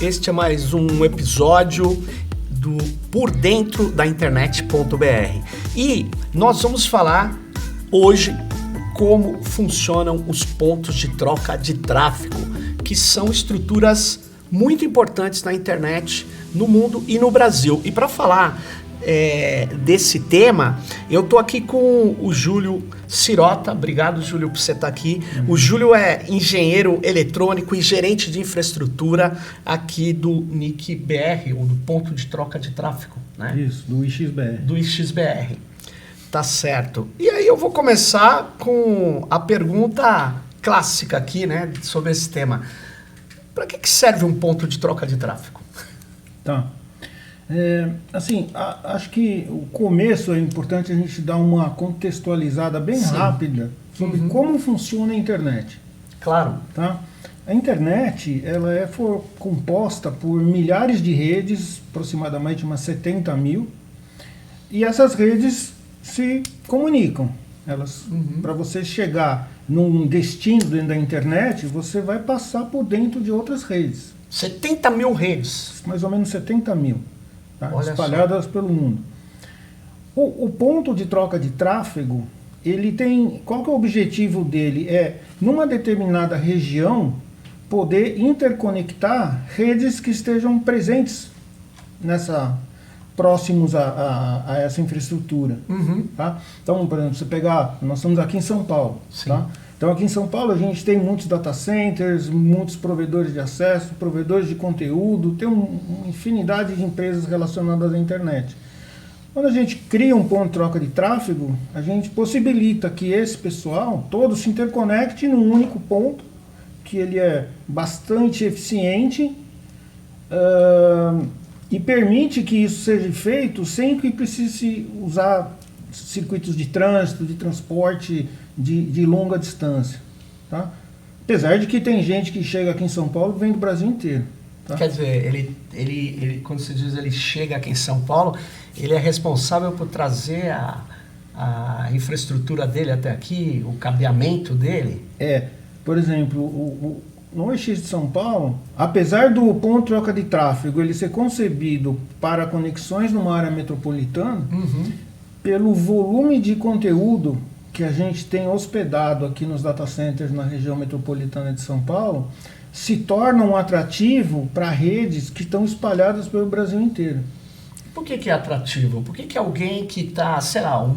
Este é mais um episódio do Por Dentro da Internet.br e nós vamos falar hoje como funcionam os pontos de troca de tráfego, que são estruturas muito importantes na internet, no mundo e no Brasil. E para falar desse tema, eu tô aqui com o Júlio Sirota. Obrigado, Júlio, por você estar aqui. O Júlio é engenheiro eletrônico e gerente de infraestrutura aqui do NIC-BR, ou do ponto de troca de tráfego, né? Isso, do IXBR. Do IXBR. Tá certo. E aí eu vou começar com a pergunta clássica aqui, né, sobre esse tema. Para que serve um ponto de troca de tráfego? Tá. Acho que o começo é importante a gente dar uma contextualizada bem rápida sobre como funciona a internet. Claro. Tá? A internet ela é composta por milhares de redes, aproximadamente umas 70 mil, e essas redes se comunicam. Elas, para você chegar num destino dentro da internet, você vai passar por dentro de outras redes. 70 mil redes? Mais ou menos 70 mil. Tá? Espalhadas só pelo mundo. O ponto de troca de tráfego, ele tem... Qual que é o objetivo dele? É, numa determinada região, poder interconectar redes que estejam presentes próximos a essa infraestrutura. Tá? Então, por exemplo, você pegar... Nós estamos aqui em São Paulo. Tá? Então, aqui em São Paulo, a gente tem muitos data centers, muitos provedores de acesso, provedores de conteúdo, tem uma infinidade de empresas relacionadas à internet. Quando a gente cria um ponto de troca de tráfego, a gente possibilita que esse pessoal todo se interconecte num único ponto, que ele é bastante eficiente e permite que isso seja feito sem que precise usar circuitos de trânsito, de transporte de longa distância. Tá? Apesar de que tem gente que chega aqui em São Paulo e vem do Brasil inteiro. Tá? Quer dizer, ele, quando se diz ele chega aqui em São Paulo, ele é responsável por trazer a infraestrutura dele até aqui, o cabeamento dele? Por exemplo, no EX de São Paulo, apesar do ponto de troca de tráfego ele ser concebido para conexões numa área metropolitana, pelo volume de conteúdo que a gente tem hospedado aqui nos data centers na região metropolitana de São Paulo, se torna um atrativo para redes que estão espalhadas pelo Brasil inteiro. Por que é atrativo? Por que alguém que está, sei lá,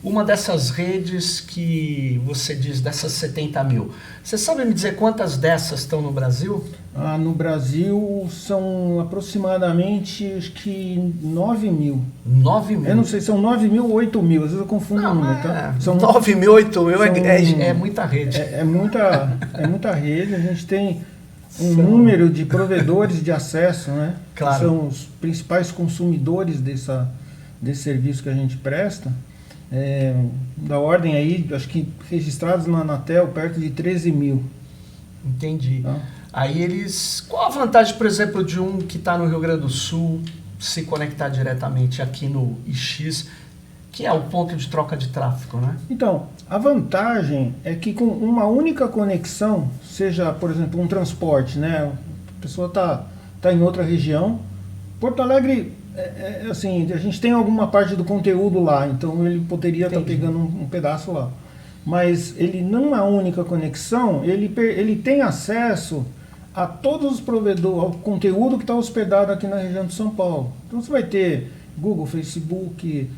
uma dessas redes que você diz, dessas 70 mil, você sabe me dizer quantas dessas estão no Brasil? No Brasil são aproximadamente, acho que 9 mil. 9 mil? Eu não sei, são 9 mil ou 8 mil, às vezes eu confundo o número, tá? São 9 mil, 8 mil é muita rede. É muita rede, a gente tem um número de provedores de acesso, né? Claro. Que são os principais consumidores desse serviço que a gente presta. Da ordem aí, acho que registrados na Anatel, perto de 13 mil. Entendi. Tá? Aí qual a vantagem, por exemplo, de um que está no Rio Grande do Sul se conectar diretamente aqui no IX, que é o ponto de troca de tráfego, né? Então, a vantagem é que com uma única conexão, seja, por exemplo, um transporte, né? A pessoa tá em outra região. Porto Alegre, assim, a gente tem alguma parte do conteúdo lá, então ele poderia estar pegando um pedaço lá. Mas ele, numa única conexão, ele tem acesso a todos os provedores, ao conteúdo que está hospedado aqui na região de São Paulo. Então você vai ter Google, Facebook,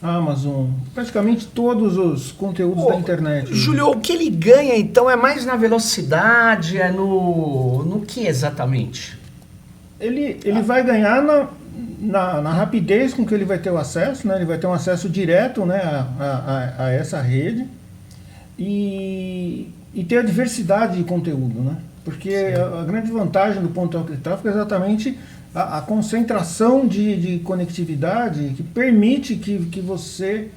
Amazon, praticamente todos os conteúdos da internet. Júlio, o que ele ganha então é mais na velocidade, é no que exatamente? Ele vai ganhar na rapidez com que ele vai ter o acesso, né? Ele vai ter um acesso direto, né, a essa rede e ter a diversidade de conteúdo, né? Porque a grande vantagem do ponto de tráfego é exatamente a concentração de conectividade que permite que você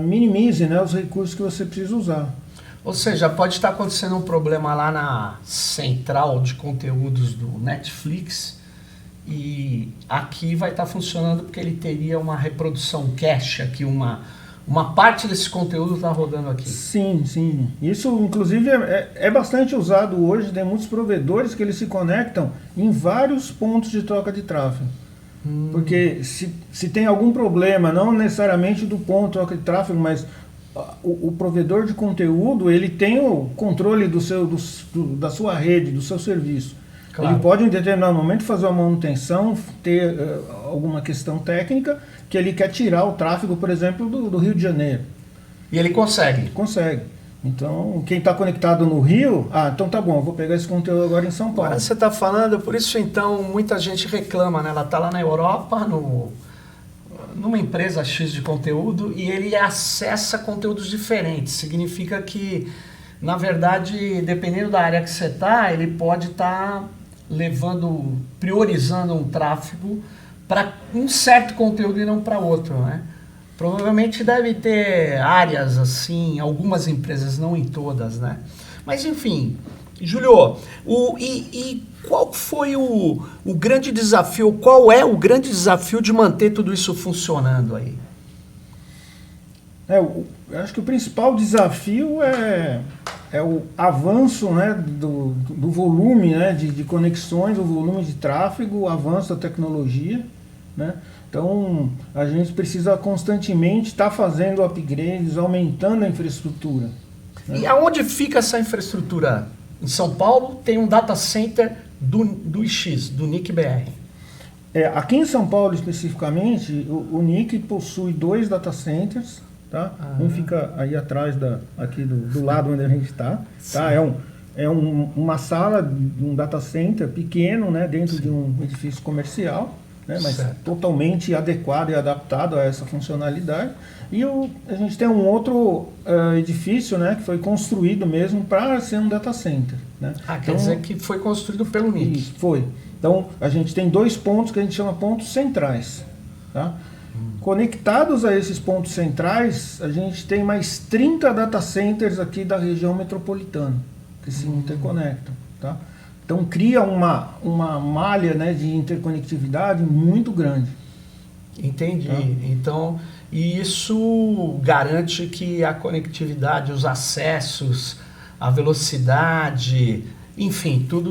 minimize, né, os recursos que você precisa usar. Ou seja, pode estar acontecendo um problema lá na central de conteúdos do Netflix e aqui vai estar funcionando porque ele teria uma reprodução cache, aqui uma uma parte desse conteúdo está rodando aqui. Sim, sim. Isso, inclusive, é bastante usado hoje. Tem muitos provedores que eles se conectam em vários pontos de troca de tráfego. Porque se tem algum problema, não necessariamente do ponto de troca de tráfego, mas o provedor de conteúdo, ele tem o controle da sua rede, do seu serviço. Claro. Ele pode, em determinado momento, fazer uma manutenção, ter alguma questão técnica, que ele quer tirar o tráfego, por exemplo, do Rio de Janeiro. E ele consegue? Consegue. Então, quem está conectado no Rio, então tá bom, eu vou pegar esse conteúdo agora em São Paulo. Agora você está falando, por isso então, muita gente reclama, né? Ela está lá na Europa, numa empresa X de conteúdo, e ele acessa conteúdos diferentes. Significa que, na verdade, dependendo da área que você está, ele pode estar priorizando um tráfego para um certo conteúdo e não para outro, né? Provavelmente deve ter áreas assim, algumas empresas, não em todas, né? Mas enfim, Júlio, qual foi o grande desafio, qual é o grande desafio de manter tudo isso funcionando aí? Eu acho que o principal desafio é o avanço, né, do volume, né, de conexões, o volume de tráfego, o avanço da tecnologia, né? Então, a gente precisa constantemente estar fazendo upgrades, aumentando a infraestrutura. Né? E aonde fica essa infraestrutura? Em São Paulo tem um data center do IX, do NIC-BR. Aqui em São Paulo, especificamente, o NIC possui 2 data centers. Tá? Um fica aí atrás, aqui do lado onde a gente está. Tá? Uma sala, um data center pequeno, né, dentro de um edifício comercial. Né, mas totalmente adequado e adaptado a essa funcionalidade. E a gente tem um outro edifício, né, que foi construído mesmo para ser um data center. Né? Quer dizer que foi construído pelo NIC. Isso, foi. Então, a gente tem 2 pontos que a gente chama pontos centrais. Tá? Conectados a esses pontos centrais, a gente tem mais 30 data centers aqui da região metropolitana, que se interconectam. Tá? Então cria uma malha, né, de interconectividade muito grande. Entendi. Tá? Então, isso garante que a conectividade, os acessos, a velocidade, enfim, tudo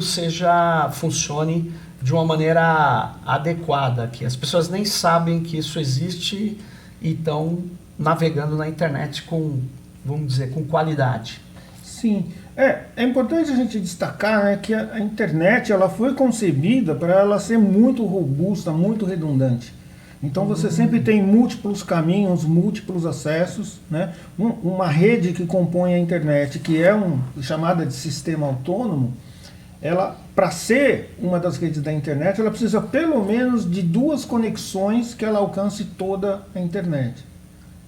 funcione de uma maneira adequada, que as pessoas nem sabem que isso existe e estão navegando na internet com, vamos dizer, com qualidade. Sim. É importante a gente destacar, né, que a internet ela foi concebida para ela ser muito robusta, muito redundante. Então você sempre tem múltiplos caminhos, múltiplos acessos, né? Uma rede que compõe a internet, que é chamada de sistema autônomo, ela, para ser uma das redes da internet, ela precisa pelo menos de 2 conexões que ela alcance toda a internet.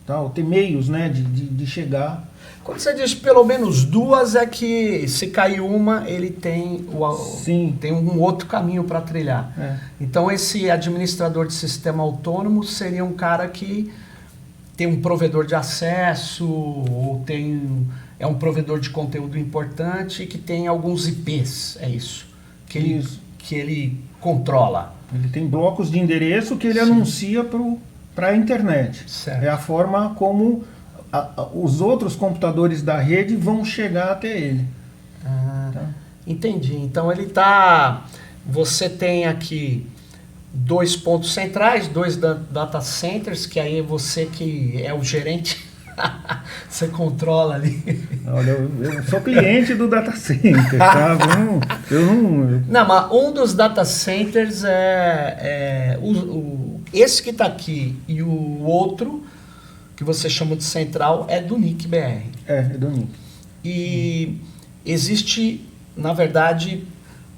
Tá? Ou ter meios, né, de chegar. Quando você diz pelo menos 2, é que se cair uma, ele tem um outro caminho para trilhar. Então esse administrador de sistema autônomo seria um cara que tem um provedor de acesso, ou é um provedor de conteúdo importante e que tem alguns IPs, é isso? Que ele controla. Ele tem blocos de endereço que ele anuncia para a internet. Certo. É a forma como os outros computadores da rede vão chegar até ele. Tá? Entendi. Então você tem aqui 2 pontos centrais, 2 data centers, que aí você que é o gerente, você controla ali. Olha, eu sou cliente do data center, tá? Não, mas um dos data centers esse que está aqui e o outro, que você chama de central, é do NIC-BR. É do NIC. E existe, na verdade,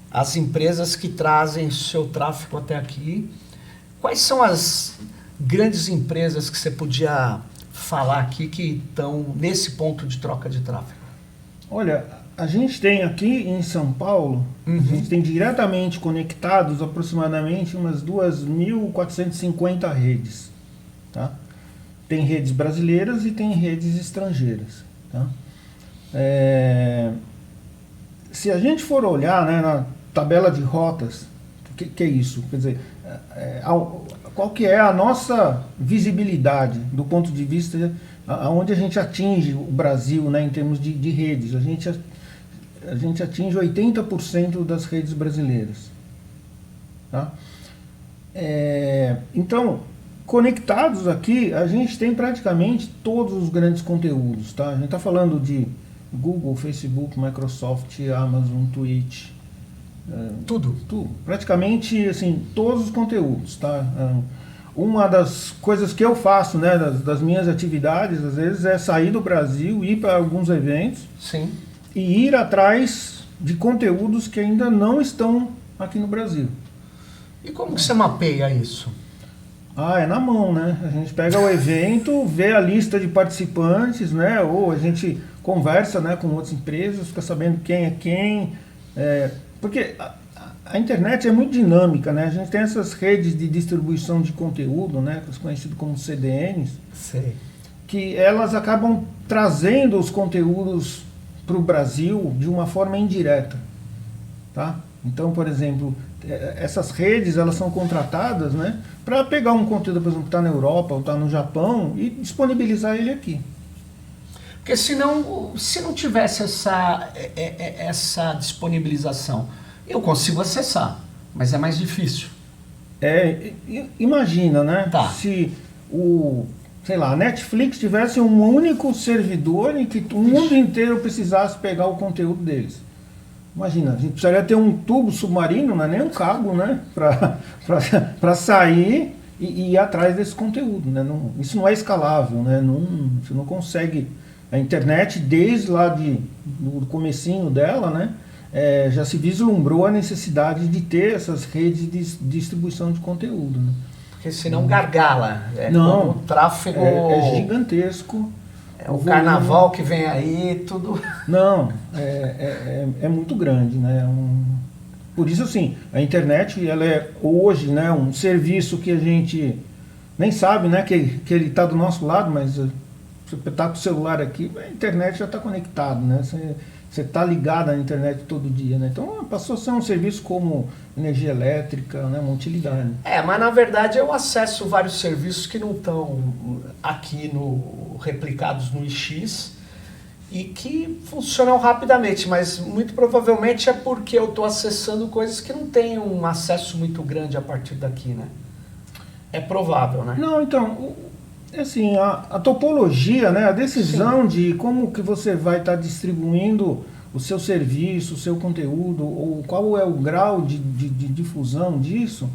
as empresas que trazem seu tráfego até aqui. Quais são as grandes empresas que você podia falar aqui que estão nesse ponto de troca de tráfego? Olha, a gente tem aqui em São Paulo, a gente tem diretamente conectados aproximadamente umas 2.450 redes. Tá? Tem redes brasileiras e tem redes estrangeiras. Tá? Se a gente for olhar, né, na tabela de rotas, o que é isso? Quer dizer, qual que é a nossa visibilidade do ponto de vista aonde a gente atinge o Brasil, né, em termos de redes. A gente atinge 80% das redes brasileiras. Tá? Então, conectados aqui, a gente tem praticamente todos os grandes conteúdos. Tá? A gente está falando de Google, Facebook, Microsoft, Amazon, Twitch. Tudo. Praticamente, assim, todos os conteúdos. Tá? Uma das coisas que eu faço, né, das minhas atividades, às vezes, é sair do Brasil, ir para alguns eventos. Sim. E ir atrás de conteúdos que ainda não estão aqui no Brasil. E como que você mapeia isso? É na mão, né? A gente pega o evento, vê a lista de participantes, né? Ou a gente conversa, né, com outras empresas, fica sabendo quem é quem. Porque a internet é muito dinâmica, né? A gente tem essas redes de distribuição de conteúdo, né, conhecidas como CDNs, Sei. que elas acabam trazendo os conteúdos para o Brasil de uma forma indireta, tá? Então, por exemplo, essas redes, elas são contratadas, né, para pegar um conteúdo, por exemplo, que está na Europa ou está no Japão e disponibilizar ele aqui. Porque senão, se não tivesse essa disponibilização, eu consigo acessar, mas é mais difícil. Imagina, né? Tá. Se sei lá, a Netflix tivesse um único servidor em que o mundo inteiro precisasse pegar o conteúdo deles. Imagina, a gente precisaria ter um tubo submarino, não é nem um cabo, né? Para sair e ir atrás desse conteúdo, né? Isso não é escalável, né? Você não consegue. A internet, desde lá do comecinho dela, né? Já se vislumbrou a necessidade de ter essas redes de distribuição de conteúdo, né? Porque senão gargala. Não, como o tráfego. É gigantesco. O carnaval que vem aí, tudo. Não, é muito grande, né? Por isso, assim, a internet, ela é hoje, né, um serviço que a gente nem sabe, né, que ele está do nosso lado, mas você está com o celular aqui, a internet já está conectado, né? Você está ligado à internet todo dia, né? Então passou a ser um serviço como energia elétrica, né? Uma utilidade. Mas na verdade eu acesso vários serviços que não estão aqui replicados no IX e que funcionam rapidamente, mas muito provavelmente é porque eu estou acessando coisas que não têm um acesso muito grande a partir daqui, né? É provável, né? Não, então, assim, a topologia, né, a decisão Sim. de como que você vai estar distribuindo o seu serviço, o seu conteúdo, ou qual é o grau de difusão disso,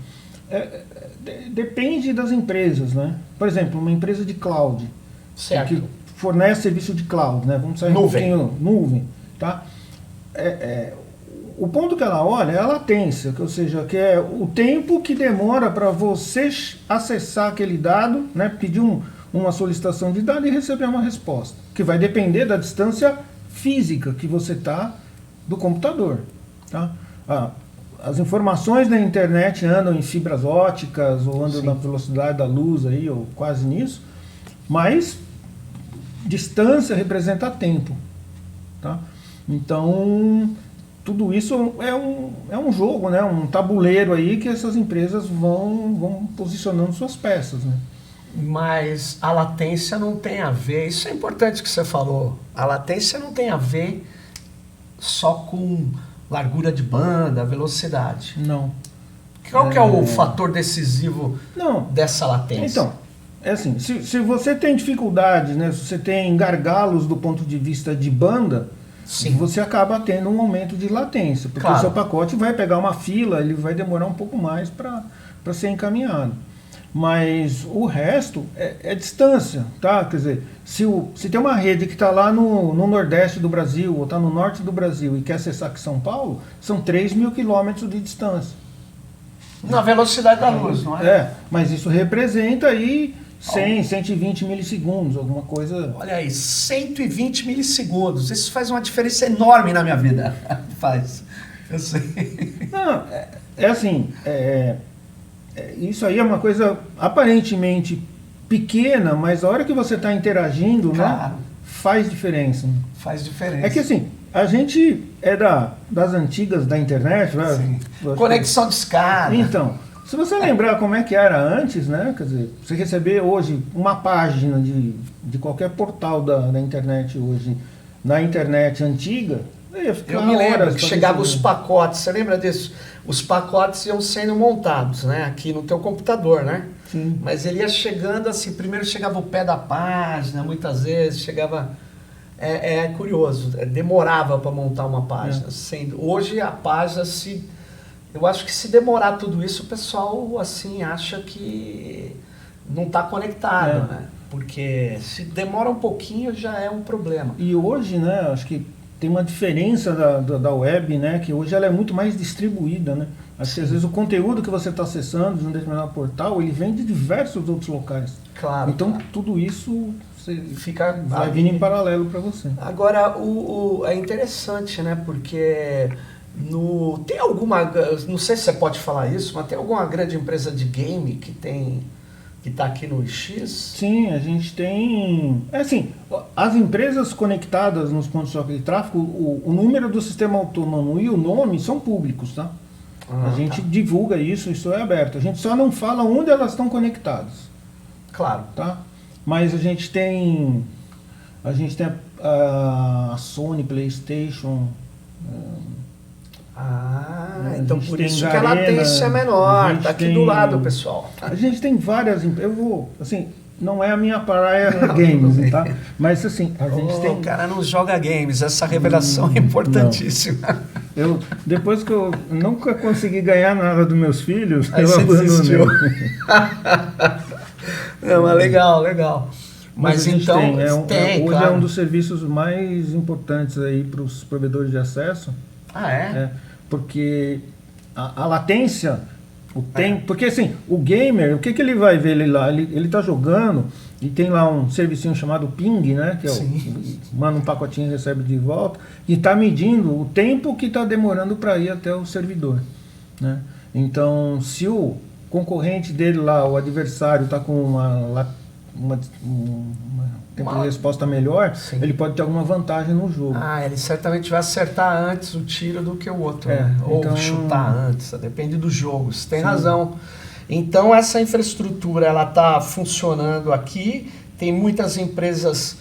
depende das empresas, né? Por exemplo, uma empresa de cloud, Certo. que fornece serviço de cloud, né? Vamos sair Nuvem. um pouquinho, nuvem, tá? O ponto que ela olha é a latência, ou seja, que é o tempo que demora para você acessar aquele dado, né, pedir uma solicitação de dado e receber uma resposta, que vai depender da distância física que você está do computador. Tá? As informações da internet andam em fibras óticas ou andam na velocidade da luz, aí, ou quase nisso, mas distância representa tempo. Tá? Então, tudo isso é um jogo, né? Um tabuleiro aí que essas empresas vão posicionando suas peças, né? Mas a latência não tem a ver, isso é importante que você falou, a latência não tem a ver só com largura de banda, velocidade. Não. Qual que é o fator decisivo dessa latência? Então, é assim, se você tem dificuldades, né? Se você tem gargalos do ponto de vista de banda, Sim. Você acaba tendo um aumento de latência, porque claro. O seu pacote vai pegar uma fila, ele vai demorar um pouco mais para ser encaminhado. Mas o resto é distância, tá? Quer dizer, se tem uma rede que está lá no Nordeste do Brasil, ou está no Norte do Brasil, e quer acessar aqui São Paulo, são 3.000 quilômetros de distância. Na velocidade da luz, não é? Mas isso representa aí 100, 120 milissegundos, alguma coisa... Olha aí, 120 milissegundos. Isso faz uma diferença enorme na minha vida. Faz. Eu sei. Não, assim, isso aí é uma coisa aparentemente pequena, mas a hora que você está interagindo, claro. Né, faz diferença. Faz diferença. É que assim, a gente é das antigas da internet, né? Conexão de escada. Então, Se você lembrar como é que era antes, né? Quer dizer, você receber hoje uma página de qualquer portal da internet hoje, na internet antiga, ia ficar Eu me lembro horas que pra chegavam os receber. pacotes, você lembra disso? Os pacotes iam sendo montados, né? Aqui no teu computador, né? Sim. Mas ele ia chegando assim, primeiro chegava o pé da página, muitas vezes chegava... É curioso, demorava para montar uma página. Hoje a página, eu acho que se demorar tudo isso, o pessoal assim acha que não está conectado, né? Porque se demora um pouquinho já é um problema. E hoje, né, acho que tem uma diferença da web, né, que hoje ela é muito mais distribuída, né? Acho que às vezes o conteúdo que você está acessando de um determinado portal, ele vem de diversos outros locais. Claro. Então tudo isso Fica vai vindo em paralelo para você. Agora, é interessante, né? Porque tem alguma, não sei se você pode falar isso, mas tem alguma grande empresa de game que está aqui no X? Sim, a gente tem... assim, as empresas conectadas nos pontos de troca de tráfego, o número do sistema autônomo e o nome são públicos, tá? A gente divulga isso é aberto. A gente só não fala onde elas estão conectadas. Claro. Tá? Mas a gente tem a Sony, PlayStation. Então por isso que a latência é menor. Tá aqui do lado, pessoal. A gente tem várias. Eu vou, assim, não é a minha praia games, tá? Mas assim, a gente tem. O cara não joga games, essa revelação é importantíssima. Depois que eu nunca consegui ganhar nada dos meus filhos, aí eu abandonei. Não, mas legal. Mas então, hoje claro. é um dos serviços mais importantes aí para os provedores de acesso. Porque a latência, o tempo, porque assim, o gamer, o que ele vai ver ele tá jogando e tem lá um servicinho chamado ping, né, que é manda um pacotinho e recebe de volta e está medindo o tempo que está demorando para ir até o servidor, né? Então, se o concorrente dele lá, o adversário, está com uma tempo de resposta melhor, ele pode ter alguma vantagem no jogo. Ele certamente vai acertar antes o tiro do que o outro, né? Ou chutar antes, depende do jogo, você tem razão. Então essa infraestrutura ela está funcionando aqui, tem muitas empresas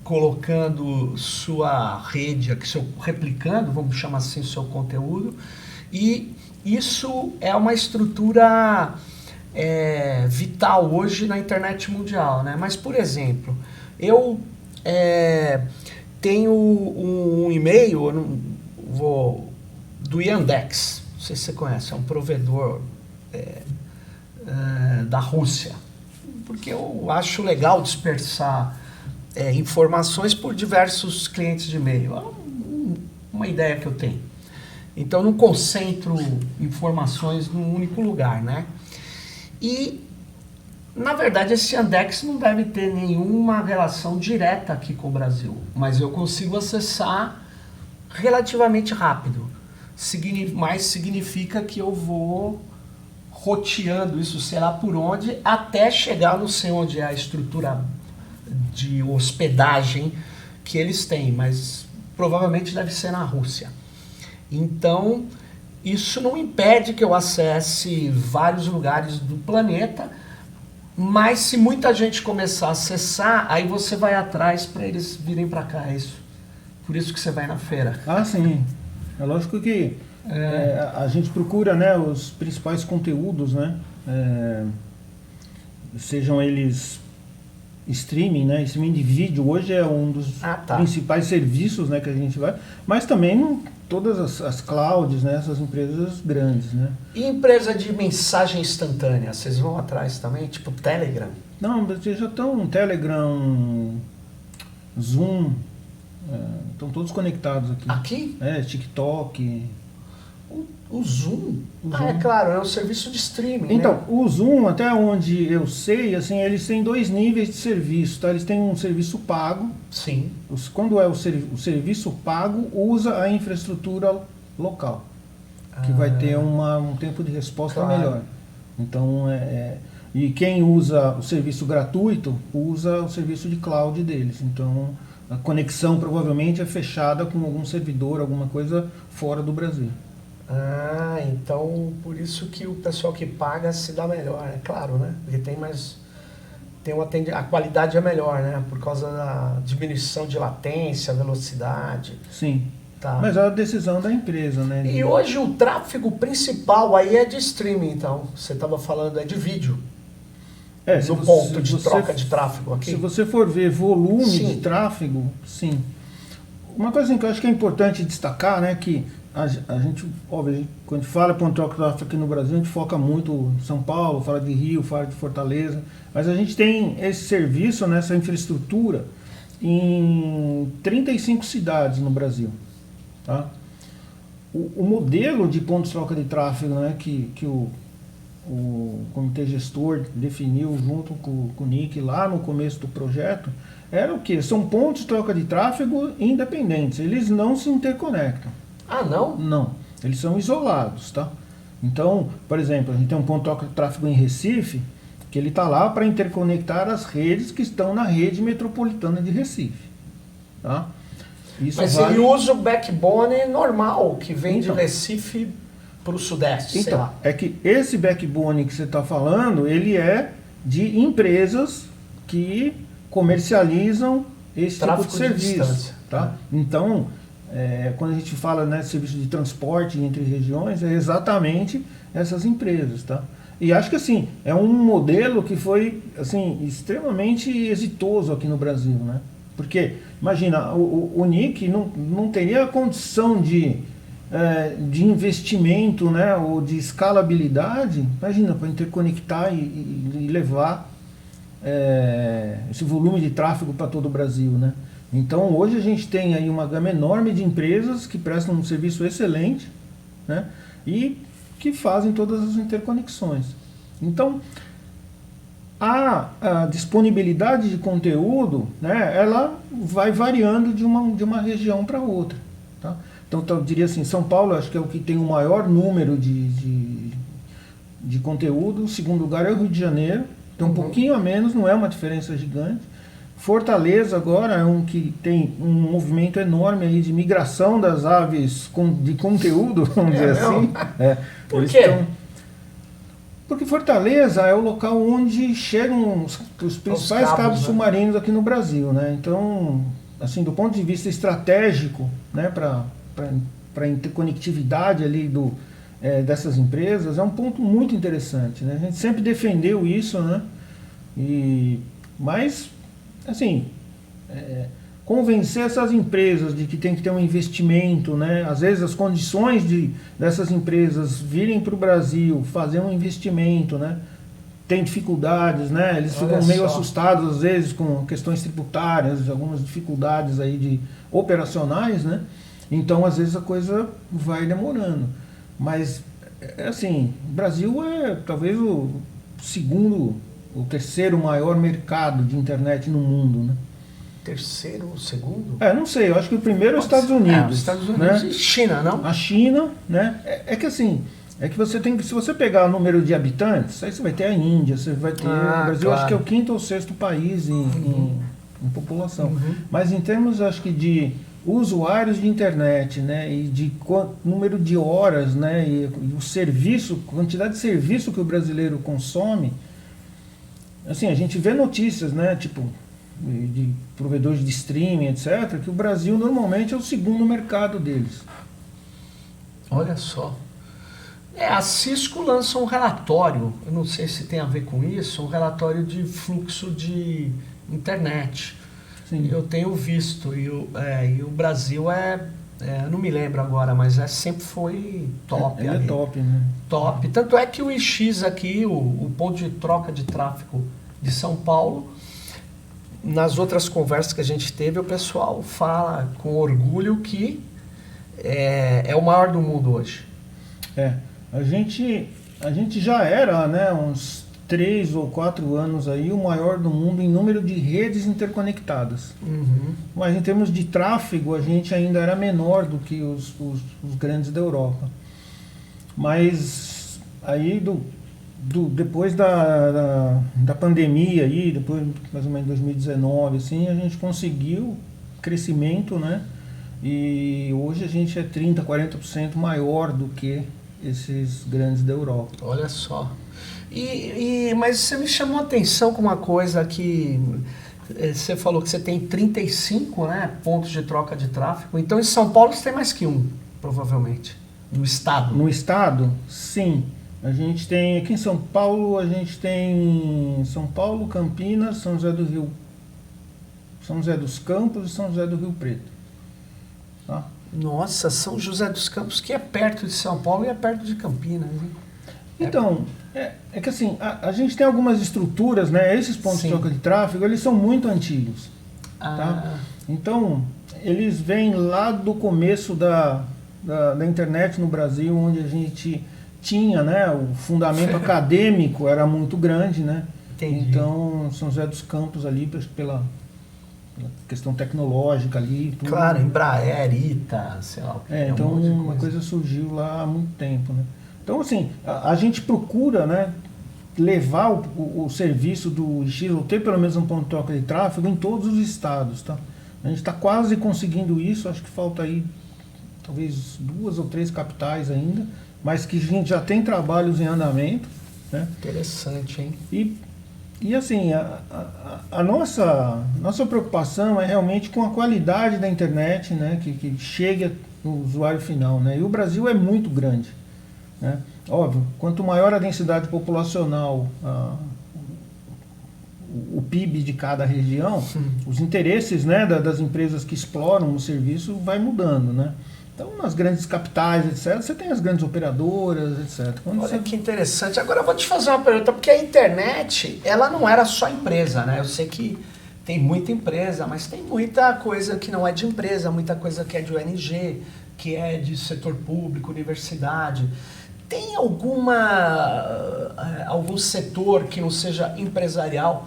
colocando sua rede, replicando, vamos chamar assim, seu conteúdo, e isso é uma estrutura vital hoje na internet mundial, né? Mas, por exemplo, eu tenho um e-mail do Yandex, não sei se você conhece, é um provedor da Rússia, porque eu acho legal dispersar informações por diversos clientes de e-mail. É uma ideia que eu tenho. Então, não concentro informações num único lugar, né? E, na verdade, esse Yandex não deve ter nenhuma relação direta aqui com o Brasil, mas eu consigo acessar relativamente rápido. Mas significa que eu vou roteando isso, sei lá por onde, até chegar, não sei onde é a estrutura de hospedagem que eles têm, mas provavelmente deve ser na Rússia. Então, isso não impede que eu acesse vários lugares do planeta, mas se muita gente começar a acessar, aí você vai atrás para eles virem para cá, é isso. Por isso que você vai na feira. Sim. É lógico que a gente procura, né, os principais conteúdos, né, sejam eles streaming, né, streaming de vídeo, hoje é um dos principais serviços, né, que a gente vai, mas também todas as clouds, né, essas empresas grandes, né. E empresa de mensagem instantânea, vocês vão atrás também, tipo Telegram? Não, vocês já estão Telegram, Zoom, estão todos conectados aqui. Aqui? TikTok. O Zoom? É claro, é um serviço de streaming. Então, né? O Zoom, até onde eu sei, assim, eles têm 2 níveis de serviço, tá? Eles têm um serviço pago. Sim. Quando é o serviço pago, usa a infraestrutura local, que vai ter um tempo de resposta melhor. Então, e quem usa o serviço gratuito, usa o serviço de cloud deles. Então, a conexão provavelmente é fechada com algum servidor, alguma coisa fora do Brasil. Então, por isso que o pessoal que paga se dá melhor, é claro, né? Porque a qualidade é melhor, né? Por causa da diminuição de latência, velocidade. Sim. Tá. Mas é a decisão da empresa, né? E hoje o tráfego principal aí é de streaming, então. Você estava falando, é de vídeo. No ponto de troca de tráfego aqui. Se você for ver volume Sim. de tráfego, sim. Uma coisa que eu acho que é importante destacar, né, que a gente, óbvio, quando a gente fala ponto de troca de tráfego aqui no Brasil, a gente foca muito em São Paulo, fala de Rio, fala de Fortaleza, mas a gente tem esse serviço, né, essa infraestrutura em 35 cidades no Brasil. Tá? O modelo de ponto de troca de tráfego, né, que o comitê gestor definiu junto com o Nick lá no começo do projeto, era o quê? São pontos de troca de tráfego independentes, eles não se interconectam. Ah, não? Não, eles são isolados, tá? Então, por exemplo, a gente tem um ponto de troca de tráfego em Recife, que ele está lá para interconectar as redes que estão na rede metropolitana de Recife, tá? Isso Mas ele usa o backbone normal, que vem Então. de Recife para o Sudeste, sei Então, lá. é que esse backbone que você está falando, ele é de empresas que comercializam esse Tráfego tipo de serviço. distância. Tá? Então, quando a gente fala, né, serviço de transporte entre regiões, é exatamente essas empresas. Tá? E acho que assim, é um modelo que foi assim, extremamente exitoso aqui no Brasil. Né? Porque, imagina, o Nick não teria condição de investimento, né, ou de escalabilidade, imagina, para interconectar e levar esse volume de tráfego para todo o Brasil, né? Então hoje a gente tem aí uma gama enorme de empresas que prestam um serviço excelente, né, e que fazem todas as interconexões. Então a disponibilidade de conteúdo, né, ela vai variando de uma região para outra, tá? Então eu diria assim, São Paulo acho que é o que tem o maior número de conteúdo. O segundo lugar é o Rio de Janeiro, tem um pouquinho a menos, não é uma diferença gigante. Fortaleza agora é um que tem um movimento enorme aí de migração das aves de conteúdo, vamos dizer assim. Por quê? Porque Fortaleza é o local onde chegam os principais cabos submarinos aqui no Brasil, né? Então, assim, do ponto de vista estratégico, né, para interconectividade ali dessas empresas, é um ponto muito interessante, né? A gente sempre defendeu isso, né? Mas, assim, convencer essas empresas de que tem que ter um investimento, né? Às vezes as condições dessas empresas virem para o Brasil, fazer um investimento, né? Tem dificuldades, né? Eles ficam meio assustados às vezes com questões tributárias, algumas dificuldades aí operacionais, né? Então às vezes a coisa vai demorando. Mas, assim, o Brasil é talvez o terceiro maior mercado de internet no mundo, né? Terceiro, segundo? Não sei, eu acho que o primeiro é os Estados Unidos. Os Estados Unidos, né? E China, não? A China, né? Que assim, que você tem que, se você pegar o número de habitantes, aí você vai ter a Índia, você vai ter o Brasil, claro. Acho que é o quinto ou sexto país em população. Mas em termos, acho que de usuários de internet, né, e de número de horas, né, e o serviço, quantidade de serviço que o brasileiro consome, assim, a gente vê notícias, né, tipo de provedores de streaming, etc., que o Brasil normalmente é o segundo mercado deles. Olha só. A Cisco lança um relatório, eu não sei se tem a ver com isso, um relatório de fluxo de internet. Sim. Eu tenho visto, e o Brasil não me lembro agora, mas sempre foi top. É top, né? Top. Tanto é que o IX aqui, o ponto de troca de tráfego de São Paulo, nas outras conversas que a gente teve, o pessoal fala com orgulho que é o maior do mundo hoje. A gente já era, né, uns 3 ou 4 anos aí, o maior do mundo em número de redes interconectadas. Mas em termos de tráfego, a gente ainda era menor do que os grandes da Europa. Mas aí depois da pandemia, aí, depois mais ou menos 2019, assim, a gente conseguiu crescimento, né? E hoje a gente é 30%, 40% maior do que esses grandes da Europa. Olha só. Mas você me chamou a atenção com uma coisa que você falou que você tem 35, né, pontos de troca de tráfego. Então em São Paulo você tem mais que um, provavelmente, no estado. No estado, sim. A gente tem, aqui em São Paulo, a gente tem São Paulo, Campinas, São José do Rio, São José dos Campos e São José do Rio Preto. Tá? Nossa, São José dos Campos, que é perto de São Paulo e é perto de Campinas, hein? Então, é que assim, a gente tem algumas estruturas, né? Esses pontos de troca de tráfego, eles são muito antigos. Tá? Então, eles vêm lá do começo da internet no Brasil, onde a gente tinha, né? O fundamento acadêmico era muito grande, né? Entendi. Então, São José dos Campos ali, pela questão tecnológica ali. Tudo. Claro, Embraer, ITA, sei lá. Então, uma coisa surgiu lá há muito tempo, né? Então, assim, a gente procura, né, levar o serviço do X, ou ter pelo menos um ponto de troca de tráfego em todos os estados, tá? A gente está quase conseguindo isso, acho que falta aí talvez 2 ou 3 capitais ainda, mas que a gente já tem trabalhos em andamento, né? Interessante, hein? E assim, a nossa preocupação é realmente com a qualidade da internet, né, que chegue no usuário final, né? E o Brasil é muito grande, né? Óbvio, quanto maior a densidade populacional, o PIB de cada região, os interesses, né, das empresas que exploram o serviço vai mudando, né? Então, nas grandes capitais, etc., você tem as grandes operadoras, etc. Olha que interessante. Agora eu vou te fazer uma pergunta, porque a internet, ela não era só empresa, né? Eu sei que tem muita empresa, mas tem muita coisa que não é de empresa, muita coisa que é de ONG, que é de setor público, universidade. Tem algum setor que não seja empresarial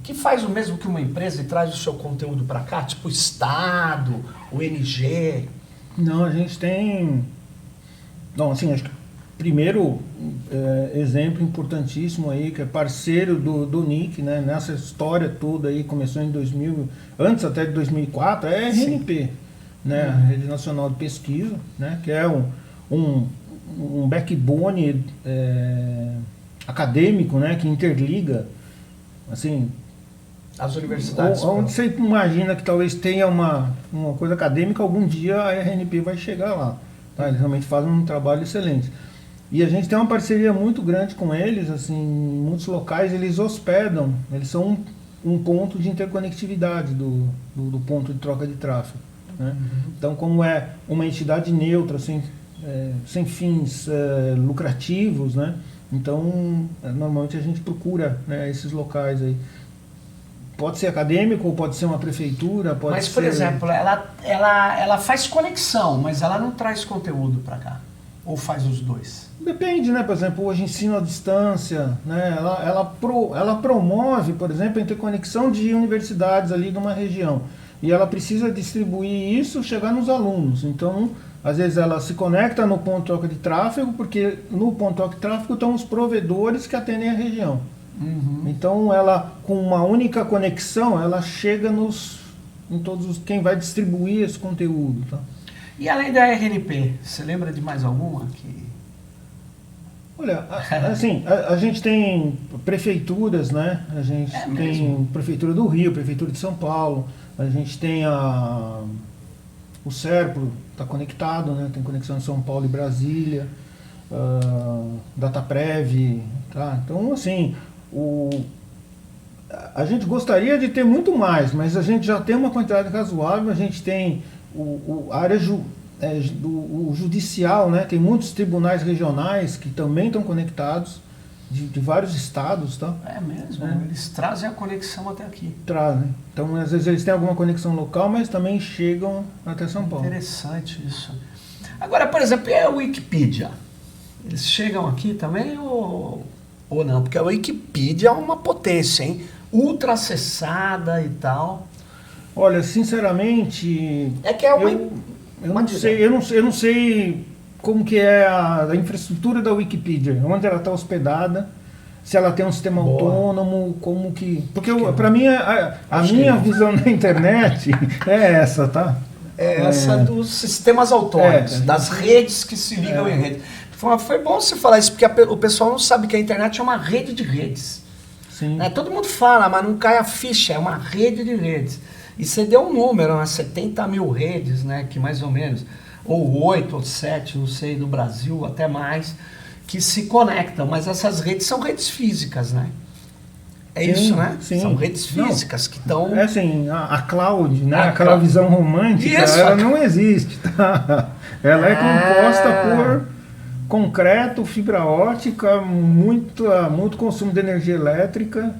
que faz o mesmo que uma empresa e traz o seu conteúdo para cá? Tipo Estado, ONG? Não, a gente tem... Não, assim, acho que primeiro exemplo importantíssimo aí, que é parceiro do NIC, né, nessa história toda aí, começou em 2000, antes até de 2004, é a RNP, né, a Rede Nacional de Pesquisa, né, que é um backbone acadêmico, né, que interliga, assim, as universidades. Onde você imagina que talvez tenha uma coisa acadêmica, algum dia a RNP vai chegar lá. Tá? Eles realmente fazem um trabalho excelente. E a gente tem uma parceria muito grande com eles, assim, em muitos locais eles hospedam, eles são um ponto de interconectividade do ponto de troca de tráfego. Né? Então, como é uma entidade neutra, sem fins lucrativos, né? Então, normalmente a gente procura, né, esses locais aí. Pode ser acadêmico ou pode ser uma prefeitura, pode Mas, ser... por exemplo, ela faz conexão, mas ela não traz conteúdo para cá. Ou faz os dois? Depende, né? Por exemplo, hoje ensino à distância, né? Ela promove, por exemplo, a interconexão de universidades ali de uma região. E ela precisa distribuir isso, chegar nos alunos. Então, às vezes ela se conecta no ponto de troca de tráfego, porque no ponto de troca de tráfego estão os provedores que atendem a região. Então, ela, com uma única conexão, ela chega em todos quem vai distribuir esse conteúdo. Tá? E além da RNP, você lembra de mais alguma? Olha, assim, a gente tem prefeituras, né? A gente tem Prefeitura do Rio, Prefeitura de São Paulo, a gente tem o Serpro, está conectado, né? Tem conexão em São Paulo e Brasília, Dataprev, tá? Então, assim, a gente gostaria de ter muito mais, mas a gente já tem uma quantidade razoável, a gente tem a área do judicial, né? Tem muitos tribunais regionais que também estão conectados, de vários estados, tá? É mesmo? Eles trazem a conexão até aqui. Trazem. Então, às vezes eles têm alguma conexão local, mas também chegam até São Paulo. Interessante isso. Agora, por exemplo, e a Wikipedia? Eles chegam aqui também ou não? Porque a Wikipedia é uma potência, hein? Ultra acessada e tal. Olha, sinceramente... É que é uma... Eu não sei como que é a infraestrutura da Wikipedia, onde ela está hospedada, se ela tem um sistema autônomo, como que... Porque para mim, a minha visão da internet é essa, tá? É essa dos sistemas autônomos, das redes que se ligam em redes. Foi bom você falar isso, porque o pessoal não sabe que a internet é uma rede de redes. Sim. Todo mundo fala, mas não cai a ficha, é uma rede de redes. E você deu um número, 70 mil redes, né, que mais ou menos, ou 8 ou 7, não sei, no Brasil, até mais, que se conectam. Mas essas redes são redes físicas, né? É isso, né? Sim. São redes físicas que estão... É assim, a cloud, né? Aquela visão romântica, isso, ela não existe, tá? Ela é composta por concreto, fibra ótica, muito consumo de energia elétrica.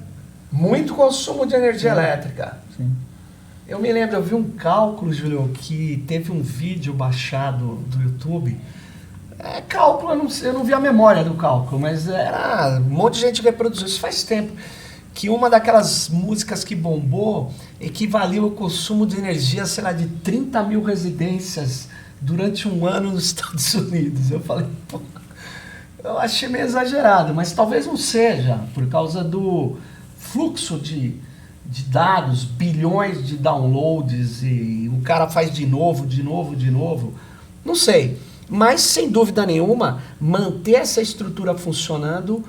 Muito consumo de energia elétrica. Sim. Eu me lembro, eu vi um cálculo, Júlio, que teve um vídeo baixado do YouTube. Cálculo, eu não vi a memória do cálculo, mas era um monte de gente reproduziu. Isso faz tempo. Que uma daquelas músicas que bombou equivalia ao consumo de energia, sei lá, de 30 mil residências durante um ano nos Estados Unidos. Eu falei, pô, eu achei meio exagerado, mas talvez não seja, por causa do fluxo de dados, bilhões de downloads, e o cara faz de novo. Não sei, mas sem dúvida nenhuma, manter essa estrutura funcionando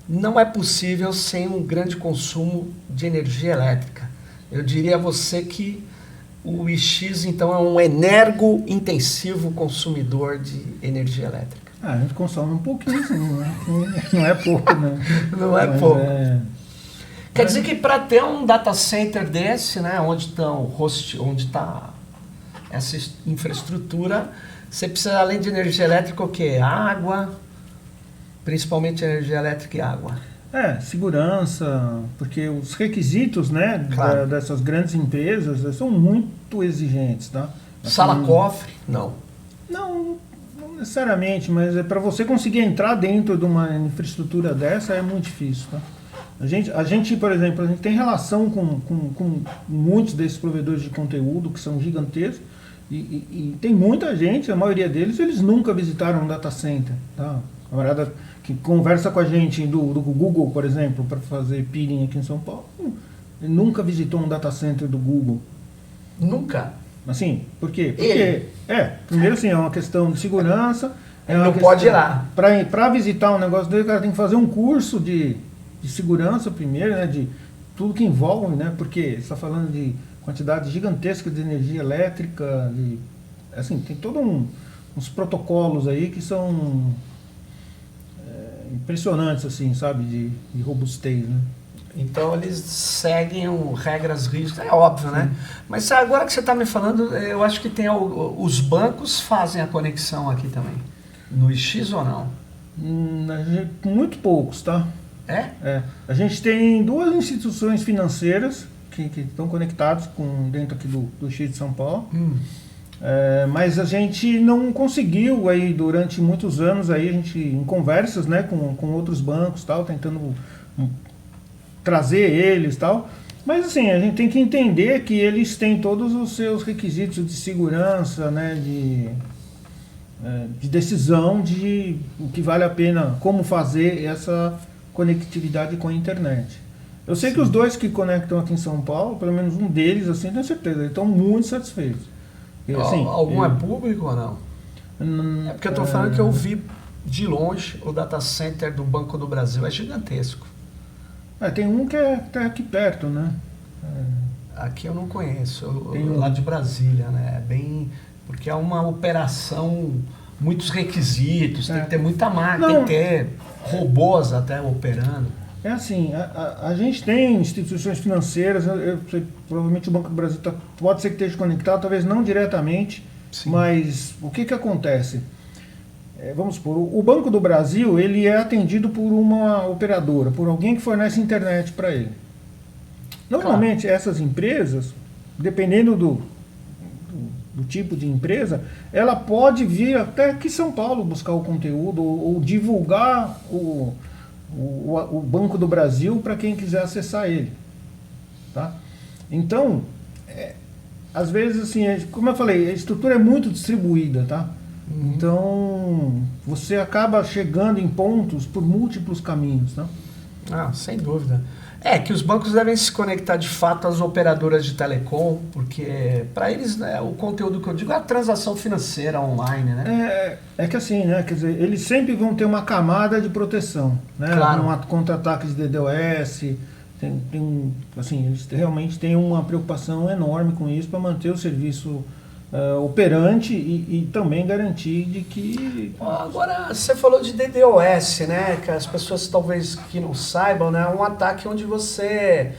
não é possível sem um grande consumo de energia elétrica. Eu diria a você que o IX, então, é um energo-intensivo consumidor de energia elétrica. A gente consome um pouquinho, assim, não é pouco, não. Não é pouco. Quer dizer que para ter um data center desse, né, onde está essa infraestrutura, você precisa, além de energia elétrica, o quê? Água, principalmente energia elétrica e água. Segurança, porque os requisitos, né, Claro. dessas grandes empresas são muito exigentes, tá? Sala-cofre? Não. Não necessariamente, mas para você conseguir entrar dentro de uma infraestrutura dessa é muito difícil, tá? A gente, por exemplo, a gente tem relação com muitos desses provedores de conteúdo que são gigantescos e tem muita gente, a maioria deles, eles nunca visitaram um data center, tá? Camarada que conversa com a gente do Google, por exemplo, para fazer peering aqui em São Paulo, ele nunca visitou um data center do Google. Nunca? Assim, por quê? Porque, primeiro assim, é uma questão de segurança. Ele não pode ir lá. Para visitar um negócio dele, o cara tem que fazer um curso de segurança primeiro, né, de tudo que envolve, né, porque você está falando de quantidade gigantesca de energia elétrica, assim, tem todos uns protocolos aí que são impressionantes, assim, sabe, de robustez, né? Então eles seguem regras rígidas, é óbvio, né? Mas agora que você está me falando, eu acho que tem os bancos fazem a conexão aqui também. No IX ou não? Muito poucos, tá? A gente tem 2 instituições financeiras que estão conectadas dentro aqui do X de São Paulo. Mas a gente não conseguiu aí durante muitos anos aí, a gente em conversas, né, com outros bancos, tal, tentando trazer eles, tal. Mas assim, a gente tem que entender que eles têm todos os seus requisitos de segurança, né, de decisão de o que vale a pena, como fazer essa conectividade com a internet. Eu sei que os 2 que conectam aqui em São Paulo, pelo menos um deles, assim, tenho certeza, eles estão muito satisfeitos. Assim, Algum é público ou não? É porque eu estou falando que eu vi de longe o data center do Banco do Brasil, é gigantesco. Tem um que é aqui perto, né? Aqui eu não conheço, lá de Brasília, né? Porque é uma operação, muitos requisitos, tem que ter muita máquina, tem que ter robôs até operando. É assim, a gente tem instituições financeiras, provavelmente o Banco do Brasil pode ser que esteja conectado, talvez não diretamente, sim, mas o que acontece? Vamos supor, o Banco do Brasil, ele é atendido por uma operadora, por alguém que fornece internet para ele. Normalmente, essas empresas, dependendo do tipo de empresa, ela pode vir até aqui em São Paulo buscar o conteúdo ou divulgar o Banco do Brasil para quem quiser acessar ele, tá? Então, às vezes, assim, como eu falei, a estrutura é muito distribuída, tá? Então, você acaba chegando em pontos por múltiplos caminhos, tá? Sem dúvida. Que os bancos devem se conectar de fato às operadoras de telecom, porque para eles, né, o conteúdo que eu digo é a transação financeira online, né? É que assim, né? Quer dizer, eles sempre vão ter uma camada de proteção, né? Claro. Um contra-ataque de DDoS, assim, eles realmente têm uma preocupação enorme com isso para manter o serviço operante e também garantir de que... Agora, você falou de DDoS, né? Que as pessoas talvez que não saibam, né? É um ataque onde você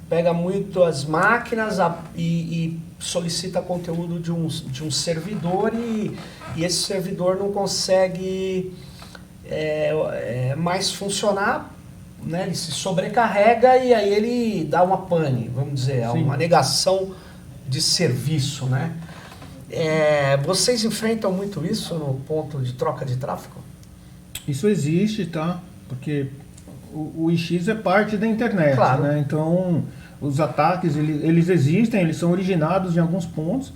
pega muito as máquinas e solicita conteúdo de um servidor e esse servidor não consegue mais funcionar, né? Ele se sobrecarrega e aí ele dá uma pane, vamos dizer, uma negação de serviço, né? Vocês enfrentam muito isso no ponto de troca de tráfego? Isso existe, tá? Porque o IX é parte da internet, claro, né? Então, os ataques, eles existem, eles são originados em alguns pontos.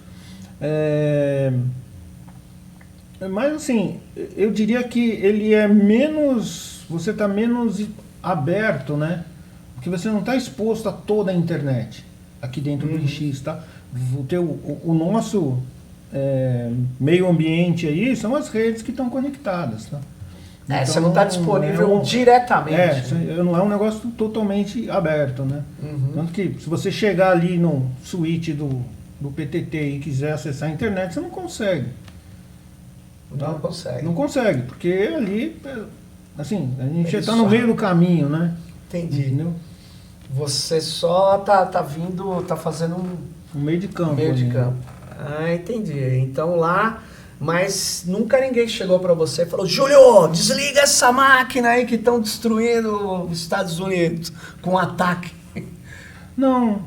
Mas, assim, eu diria que ele é menos... Você está menos aberto, né? Porque você não está exposto a toda a internet aqui dentro do IX, tá? O nosso... meio ambiente aí são as redes que estão conectadas, tá? Então, você não está disponível diretamente. Não é um negócio totalmente aberto, né? Tanto que se você chegar ali no switch do PTT e quiser acessar a internet, você não consegue. Tá? Não consegue. Não consegue, porque ali, assim, a gente está no meio do caminho, né? Entendi. Entendeu? Você só tá fazendo um meio de campo. Meio de campo. Entendi. Então lá, mas nunca ninguém chegou para você e falou: Júlio, desliga essa máquina aí que estão destruindo os Estados Unidos com ataque. Não.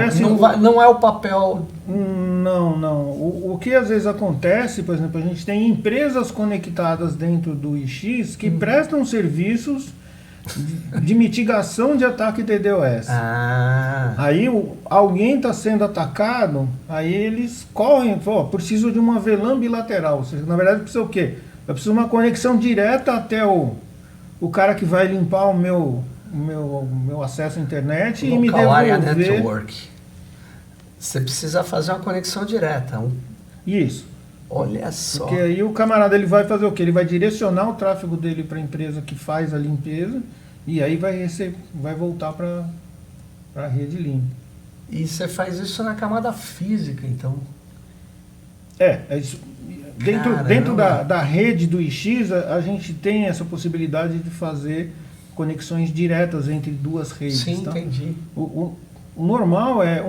Assim, não é o papel. Não. O que às vezes acontece, por exemplo, a gente tem empresas conectadas dentro do IX que prestam serviços de mitigação de ataque DDoS. Aí alguém está sendo atacado, aí eles correm, preciso de uma VLAN bilateral. Ou seja, na verdade precisa o quê? Eu preciso de uma conexão direta até o cara que vai limpar o meu acesso à internet e me devolver. Network. Você precisa fazer uma conexão direta. Isso. Olha só. Porque aí o camarada ele vai fazer o quê? Ele vai direcionar o tráfego dele para a empresa que faz a limpeza e aí vai voltar para a rede limpa. E você faz isso na camada física, então? Isso. Dentro da rede do IX, a gente tem essa possibilidade de fazer conexões diretas entre duas redes. Sim, tá? Entendi. O normal é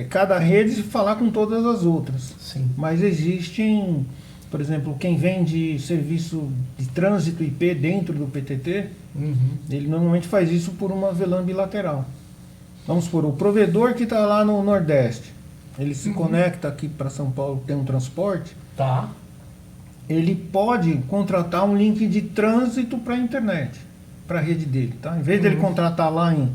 cada rede falar com todas as outras. Sim. Mas existem, por exemplo, quem vende serviço de trânsito IP dentro do PTT, ele normalmente faz isso por uma VLAN bilateral. Vamos supor, o provedor que está lá no Nordeste, ele se conecta aqui para São Paulo, tem um transporte, tá? Ele pode contratar um link de trânsito para a internet, para a rede dele. Tá? Em vez dele contratar lá em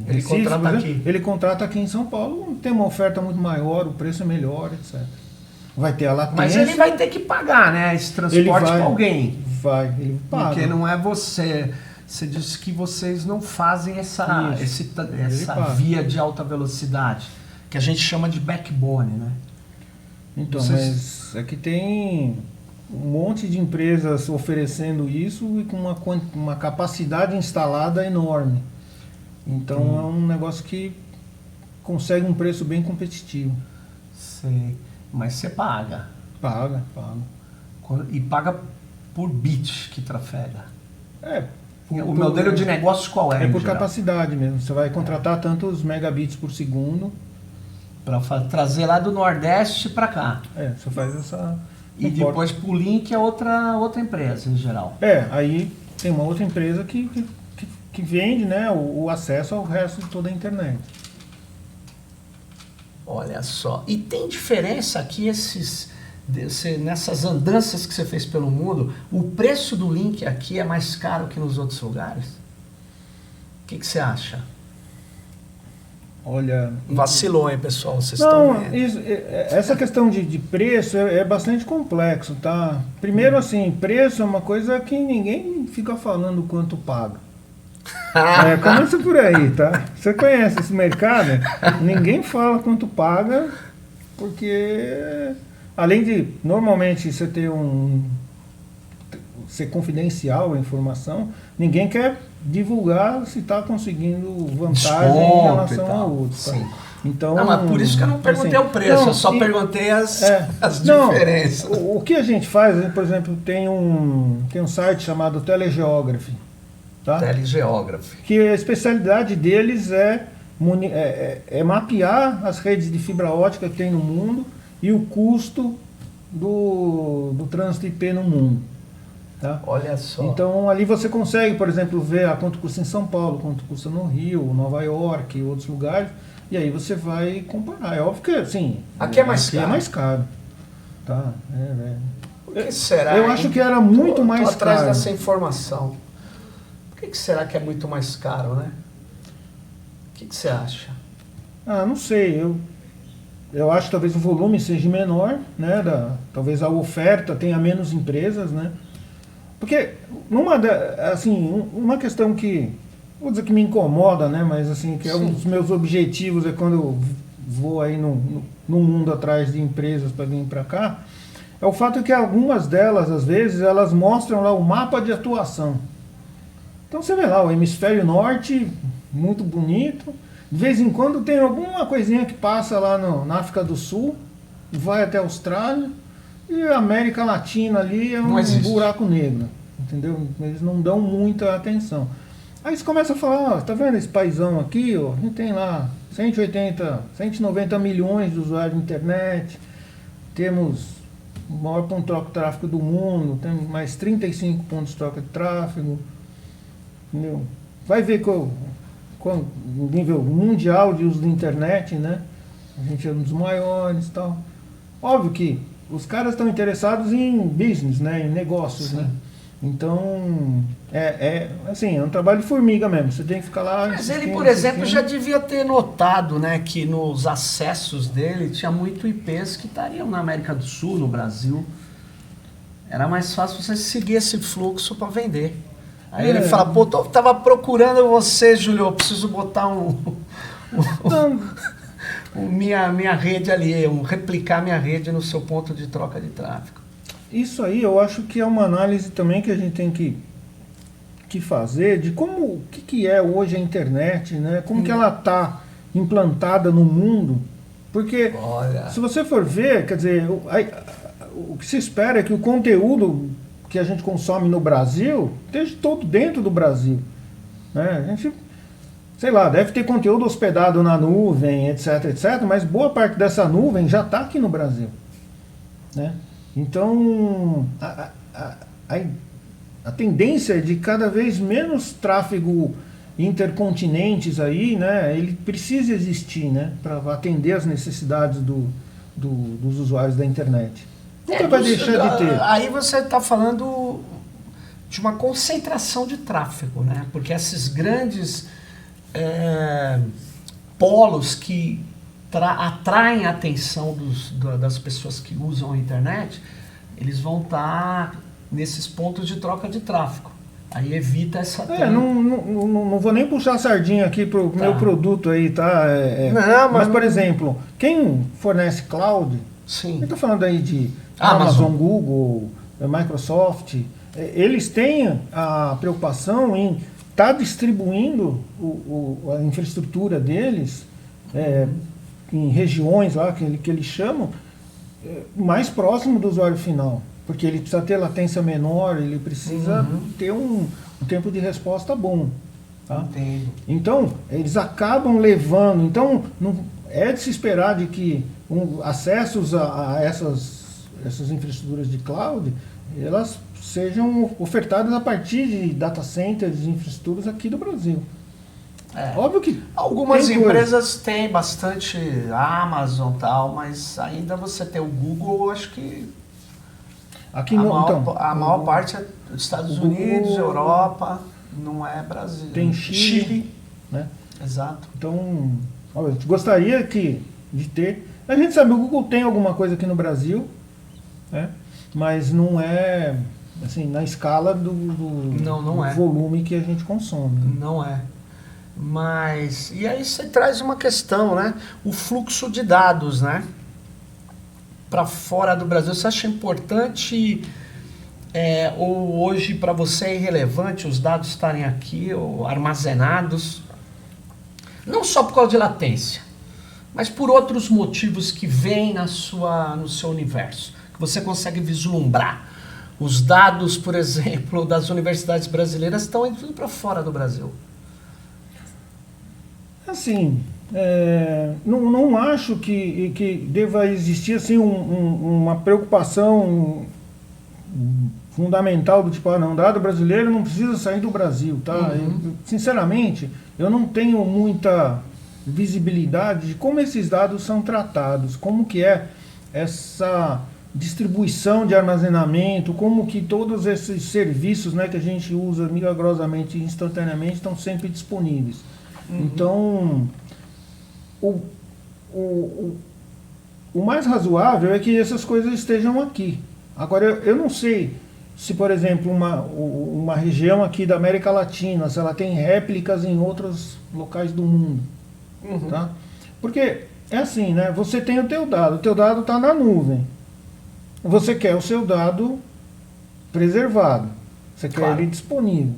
Recife, ele contrata aqui em São Paulo, tem uma oferta muito maior, o preço é melhor, etc. Vai ter a latência. Mas ele vai ter que pagar, né, esse transporte para alguém. Ele paga. Porque não é você. Você disse que vocês não fazem essa via de alta velocidade, que a gente chama de backbone, né? Então, mas aqui tem um monte de empresas oferecendo isso e com uma capacidade instalada enorme. Então é um negócio que consegue um preço bem competitivo. Sei. Mas você paga. Paga. E paga por bit que trafega. O modelo de negócio qual é? É por capacidade mesmo. Você vai contratar tantos megabits por segundo. Para trazer lá do Nordeste para cá. Você faz essa... E depois por link é outra empresa em geral. Aí tem uma outra empresa que vende, né, o acesso ao resto de toda a internet. Olha só. E tem diferença aqui nessas andanças que você fez pelo mundo? O preço do link aqui é mais caro que nos outros lugares? O que você acha? Olha... Vacilou, hein, pessoal? Vocês estão vendo. Essa questão de preço é bastante complexo, tá? Primeiro, assim, preço é uma coisa que ninguém fica falando quanto paga. Começa por aí, tá? Você conhece esse mercado? Ninguém fala quanto paga, porque além de normalmente você ter ser confidencial a informação, ninguém quer divulgar se está conseguindo vantagem em relação ao outro. Tá? Então, não, mas por isso que eu não perguntei o preço, eu só perguntei as diferenças. O que a gente faz, por exemplo, tem um site chamado Telegeography. Tá? Telegeography. Que a especialidade deles é mapear as redes de fibra ótica que tem no mundo e o custo do trânsito IP no mundo. Tá? Olha só. Então ali você consegue, por exemplo, ver quanto custa em São Paulo, quanto custa no Rio, Nova York e outros lugares, e aí você vai comparar. É óbvio que assim, aqui é mais caro. É mais caro. Tá? Por que será? Eu acho que era muito mais caro. Atrás dessa informação. Por que será que é muito mais caro, né? O que você acha? Não sei. Eu acho que talvez o volume seja menor, né? Talvez a oferta tenha menos empresas, né? Porque uma questão que, vou dizer que me incomoda, né? Mas assim, que é um dos meus objetivos quando eu vou aí no mundo atrás de empresas para vir para cá, é o fato que algumas delas, às vezes, elas mostram lá o mapa de atuação. Então você vê lá o hemisfério norte, muito bonito. De vez em quando tem alguma coisinha que passa lá na África do Sul, vai até a Austrália, e a América Latina ali é um buraco negro, entendeu? Eles não dão muita atenção. Aí você começa a falar, tá vendo esse paizão aqui, ó, a gente tem lá 190 milhões de usuários de internet, temos o maior ponto de troca de tráfego do mundo, temos mais 35 pontos de troca de tráfego, entendeu? Vai ver com o nível mundial de uso da internet, né? A gente é um dos maiores e tal. Óbvio que os caras estão interessados em business, né? Em negócios, né? Então, assim, é um trabalho de formiga mesmo. Você tem que ficar lá... Mas ele, por exemplo, já devia ter notado, né? Que nos acessos dele tinha muito IPs que estariam na América do Sul, no Brasil. Era mais fácil você seguir esse fluxo para vender. Aí ele fala, pô, tava procurando você, Júlio, eu preciso botar minha rede ali, replicar minha rede no seu ponto de troca de tráfego. Isso aí eu acho que é uma análise também que a gente tem que fazer de o que é hoje a internet, né? Como que ela está implantada no mundo. Porque se você for ver, quer dizer, o que se espera é que o conteúdo que a gente consome no Brasil esteja todo dentro do Brasil. Né? A gente, sei lá, deve ter conteúdo hospedado na nuvem, etc, mas boa parte dessa nuvem já está aqui no Brasil. Né? Então, a tendência é de cada vez menos tráfego intercontinentes aí, né? Ele precisa existir, né? Para atender as necessidades dos usuários da internet. Nunca vai deixar de ter. Aí você está falando de uma concentração de tráfego, né? Porque esses grandes polos que atraem a atenção das pessoas que usam a internet, eles vão estar nesses pontos de troca de tráfego. Aí evita essa... Não vou nem puxar a sardinha aqui pro meu produto aí, tá? Mas, por exemplo, quem fornece cloud, a gente está falando aí de Amazon, Google, Microsoft, eles têm a preocupação em estar distribuindo a infraestrutura deles em regiões lá que eles chamam mais próximo do usuário final, porque ele precisa ter latência menor, ele precisa ter um tempo de resposta bom. Tá? Então, eles acabam levando... Então, não é de se esperar de que acessos a essas infraestruturas de cloud, elas sejam ofertadas a partir de data centers, de infraestruturas aqui do Brasil. Óbvio que algumas empresas têm bastante Amazon e tal, mas ainda você tem o Google, acho que aqui a maior parte é dos Estados Unidos, Europa, não é Brasil. Tem Chile, né? Exato. Então, a gente gostaria de ter... A gente sabe, o Google tem alguma coisa aqui no Brasil, né? Mas não é assim, na escala do Não é. volume que a gente consome. Não é. Mas, e aí você traz uma questão, né? O fluxo de dados, né? Para fora do Brasil. Você acha importante, ou hoje para você é irrelevante os dados estarem aqui, ou armazenados? Não só por causa de latência, mas por outros motivos que vêm no seu universo, que você consegue vislumbrar. Os dados, por exemplo, das universidades brasileiras estão indo para fora do Brasil. Assim, não acho que deva existir assim, uma preocupação fundamental do tipo, não, dado brasileiro não precisa sair do Brasil, tá? Sinceramente, eu não tenho muita visibilidade de como esses dados são tratados, como que é essa distribuição de armazenamento, como que todos esses serviços, né, que a gente usa milagrosamente, instantaneamente, estão sempre disponíveis. Então, o mais razoável é que essas coisas estejam aqui. Agora, eu não sei se, por exemplo, uma região aqui da América Latina, se ela tem réplicas em outros locais do mundo. Tá? Porque é assim, né? Você tem o teu dado está na nuvem. Você quer o seu dado preservado. Você quer ele disponível.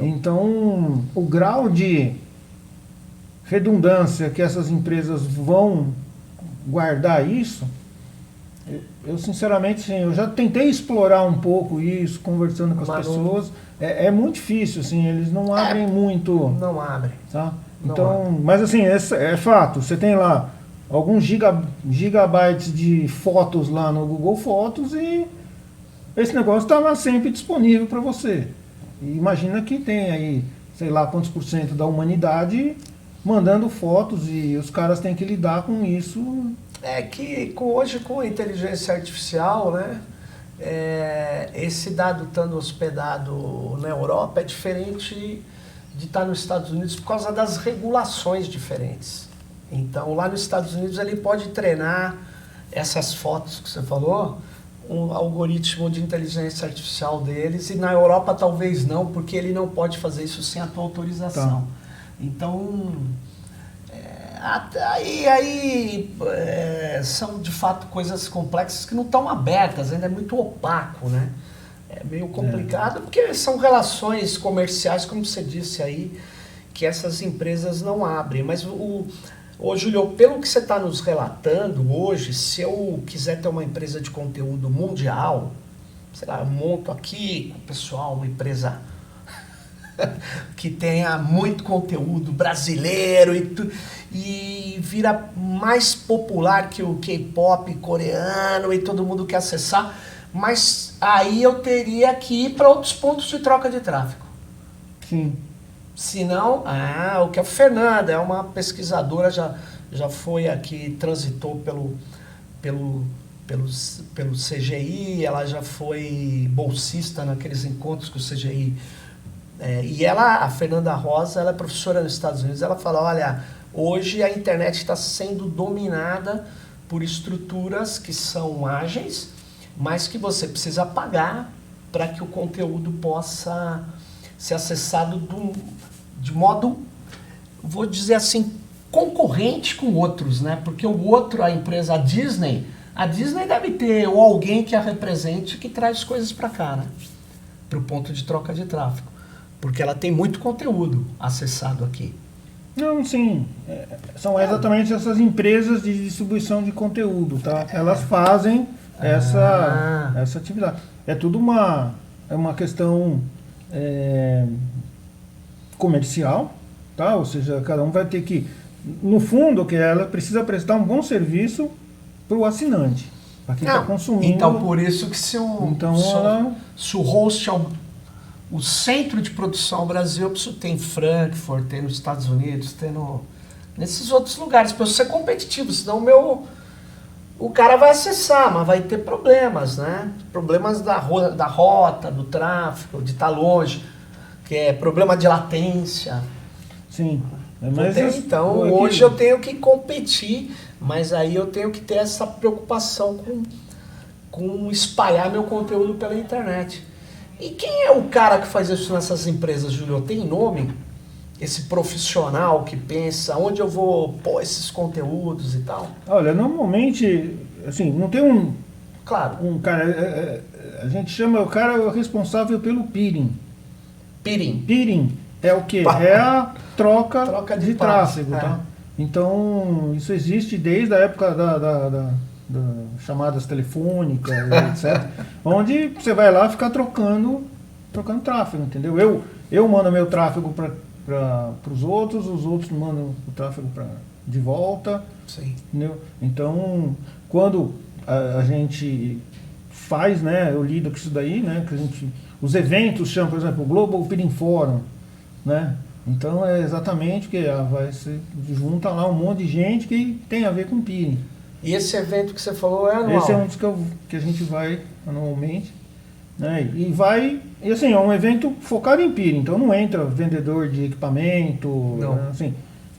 Então, o grau de redundância que essas empresas vão guardar isso, eu sinceramente, sim, eu já tentei explorar um pouco isso, conversando com as pessoas. É muito difícil, assim, eles não abrem muito. Não abrem. Tá? Então, mas assim, é fato. Você tem lá alguns gigabytes de fotos lá no Google Fotos e esse negócio está lá sempre disponível para você. E imagina que tem aí, sei lá quantos % da humanidade mandando fotos e os caras têm que lidar com isso. É que hoje com a inteligência artificial, né, esse dado estando hospedado na Europa é diferente de estar nos Estados Unidos por causa das regulações diferentes. Então lá nos Estados Unidos ele pode treinar essas fotos que você falou, um algoritmo de inteligência artificial deles, e na Europa talvez não, porque ele não pode fazer isso sem a tua autorização. Tá. Então, são de fato coisas complexas que não estão abertas, ainda é muito opaco, né? É meio complicado, porque são relações comerciais, como você disse aí, que essas empresas não abrem. Mas, Júlio, pelo que você está nos relatando hoje, se eu quiser ter uma empresa de conteúdo mundial, sei lá, eu monto aqui com o pessoal uma empresa que tenha muito conteúdo brasileiro e vira mais popular que o K-pop coreano e todo mundo quer acessar, mas aí eu teria que ir para outros pontos de troca de tráfego. Sim. Se não, o que a Fernanda é uma pesquisadora, já foi aqui, transitou pelo CGI, ela já foi bolsista naqueles encontros que o CGI... e a Fernanda Rosa, ela é professora nos Estados Unidos, ela fala, olha, hoje a internet está sendo dominada por estruturas que são ágeis, mas que você precisa pagar para que o conteúdo possa ser acessado de modo, vou dizer assim, concorrente com outros, né? Porque o outro, a empresa, a Disney deve ter ou alguém que a represente que traz coisas para cá, né? Para o ponto de troca de tráfego. Porque ela tem muito conteúdo acessado aqui. Não, sim. São exatamente essas empresas de distribuição de conteúdo, tá? Elas fazem essa atividade. É tudo uma questão comercial, tá? Ou seja, cada um vai ter que... No fundo, que ela precisa prestar um bom serviço para o assinante, para quem está consumindo. Então, por isso que se o host é o centro de produção Brasil, eu preciso ter em Frankfurt, ter nos Estados Unidos, ter nesses outros lugares, para eu ser competitivo, senão o cara vai acessar, mas vai ter problemas, né? Problemas da rota, do tráfego, de estar longe, que é problema de latência. Sim. Então, hoje eu tenho que competir, mas aí eu tenho que ter essa preocupação com espalhar meu conteúdo pela internet. E quem é o cara que faz isso nessas empresas, Júlio? Tem nome? Esse profissional que pensa onde eu vou pôr esses conteúdos e tal? Olha, normalmente, assim, não tem um... Claro. Um cara, a gente chama o cara responsável pelo peering. Peering. Peering é o quê? É a troca de tráfego, tá? Então, isso existe desde a época das chamadas telefônicas, etc. Onde você vai lá ficar trocando tráfego, entendeu? Eu mando meu tráfego para os outros mandam o tráfego de volta. Sim. Entendeu? Então, quando a gente faz, né, eu lido com isso daí, né, que os eventos chamam, por exemplo, o Global Peering Forum, né? Então é exatamente que se junta lá um monte de gente que tem a ver com peering. E esse evento que você falou é anual? Esse é um dos que a gente vai anualmente, né? E assim, é um evento focado em peering, então não entra vendedor de equipamento, não. Assim,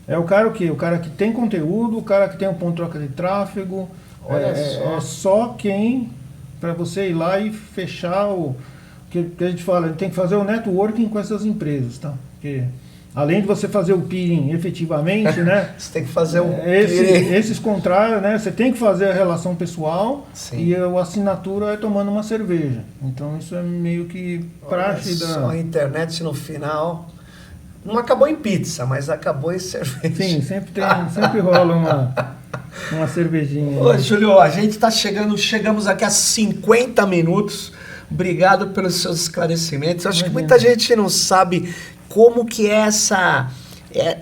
é o cara que tem conteúdo, o cara que tem um ponto de troca de tráfego. Olha só. É só quem, para você ir lá e fechar o que a gente fala, tem que fazer o networking com essas empresas, tá? Porque além de você fazer o peering efetivamente, né? Você tem que fazer o esses contrários, né? Você tem que fazer a relação pessoal. Sim. E a assinatura é tomando uma cerveja. Então isso é meio que praxe da... Só a internet no final não acabou em pizza, mas acabou em cerveja. Sim, sempre rola uma cervejinha. Ô, Júlio, a gente está chegamos aqui a 50 minutos. Obrigado pelos seus esclarecimentos. Acho que muita gente não sabe como que é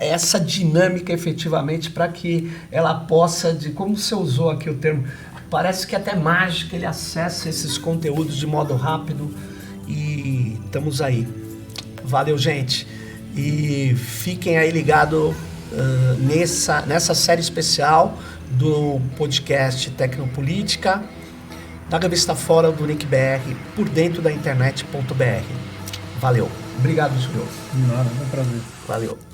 essa dinâmica efetivamente para que ela possa, como você usou aqui o termo, parece que até mágica, ele acessa esses conteúdos de modo rápido e estamos aí. Valeu, gente. E fiquem aí ligados nessa série especial do podcast Tecnopolítica, da revista Fora do Nick BR, por dentro da internet.br. Valeu. Obrigado, Júlio. Nada, é um prazer. Valeu.